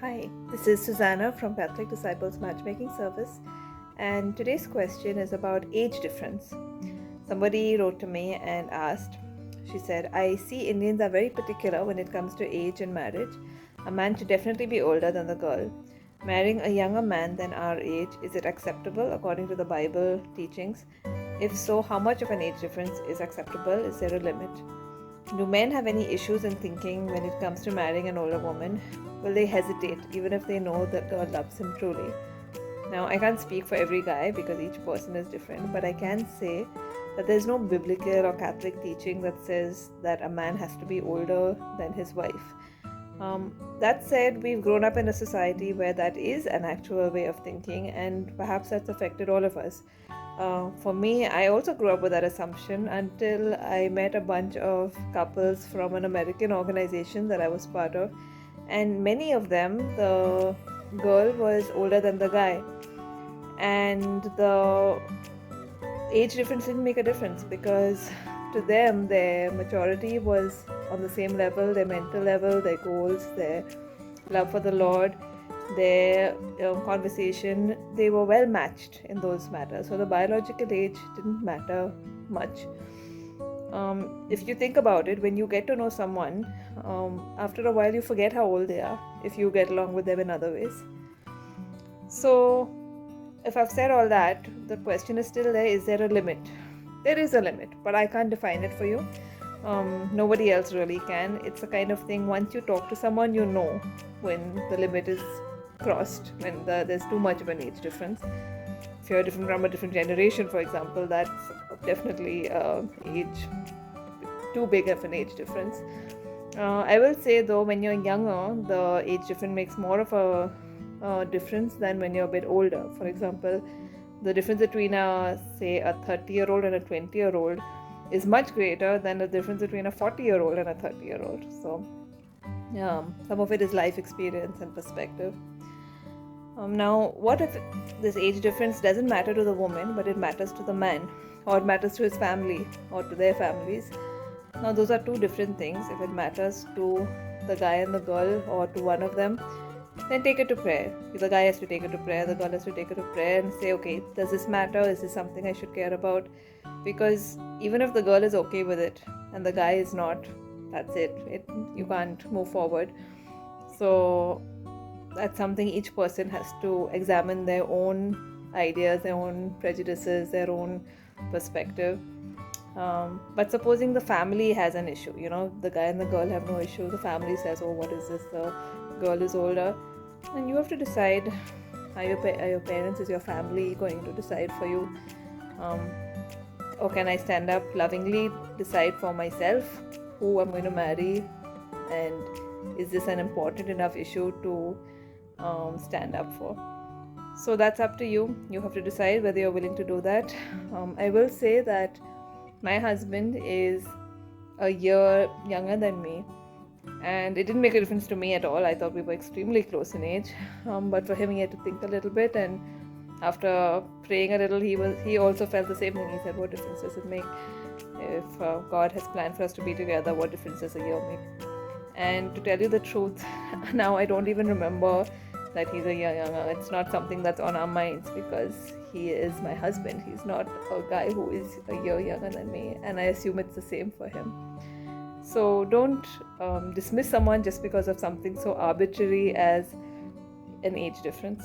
Hi, this is Susanna from Catholic Matchmaking Service, and today's question is about age difference. Somebody wrote to me and asked, she said, I see Indians are very particular when it comes to age and marriage. A man should definitely be older than the girl. Marrying a younger man than our age, is it acceptable according to the Bible teachings? If so, how much of an age difference is acceptable? Is there a limit? Do men have any issues in thinking when it comes to marrying an older woman? Will they hesitate even if they know that God loves him truly? Now, I can't speak for every guy because each person is different, but I can say that there's no biblical or Catholic teaching that says that a man has to be older than his wife. That said, we've grown up in a society where that is an actual way of thinking, and perhaps that's affected all of us. For me, I also grew up with that assumption until I met a bunch of couples from an American organization that I was part of, and many of them, the girl was older than the guy, and the age difference didn't make a difference because to them their maturity was on the same level, their mental level, their goals, their love for the Lord, their conversation, they were well matched in those matters. So the biological age didn't matter much. If you think about it, when you get to know someone, after a while you forget how old they are if you get along with them in other ways. So if I've said all that, the question is still there, is there a limit? There is a limit, but I can't define it for you. Nobody else really can. It's a kind of thing, once you talk to someone, you know when the limit is crossed, when there's too much of an age difference. If you're different from a different generation, for example, that's definitely too big of an age difference. I will say though, when you're younger, the age difference makes more of a difference than when you're a bit older. For example, the difference between a 30-year-old and a 20-year-old is much greater than the difference between a 40-year-old and a 30-year-old. So some of it is life experience and perspective. Now, what if this age difference doesn't matter to the woman, but it matters to the man, or it matters to his family, or to their families? Now, those are two different things. If it matters to the guy and the girl, or to one of them, then take it to prayer. The guy has to take it to prayer, the girl has to take it to prayer and say, okay, does this matter? Is this something I should care about? Because even if the girl is okay with it and the guy is not, that's it. You can't move forward. So that's something each person has to examine, their own ideas, their own prejudices, their own perspective. But supposing the family has an issue, the guy and the girl have no issue, the family says, oh, what is this, the girl is older, and you have to decide, are your parents, is your family going to decide for you, or can I stand up lovingly, decide for myself who I'm going to marry, and is this an important enough issue to stand up for? So that's up to you. You have to decide whether you're willing to do that. I will say that my husband is a year younger than me, and it didn't make a difference to me at all. I thought we were extremely close in age, but for him, he had to think a little bit, and after praying a little, he also felt the same thing. He said, what difference does it make? If God has planned for us to be together, what difference does a year make? And to tell you the truth, now I don't even remember that he's a year younger. It's not something that's on our minds because he is my husband. He's not a guy who is a year younger than me, and I assume it's the same for him. So don't dismiss someone just because of something so arbitrary as an age difference.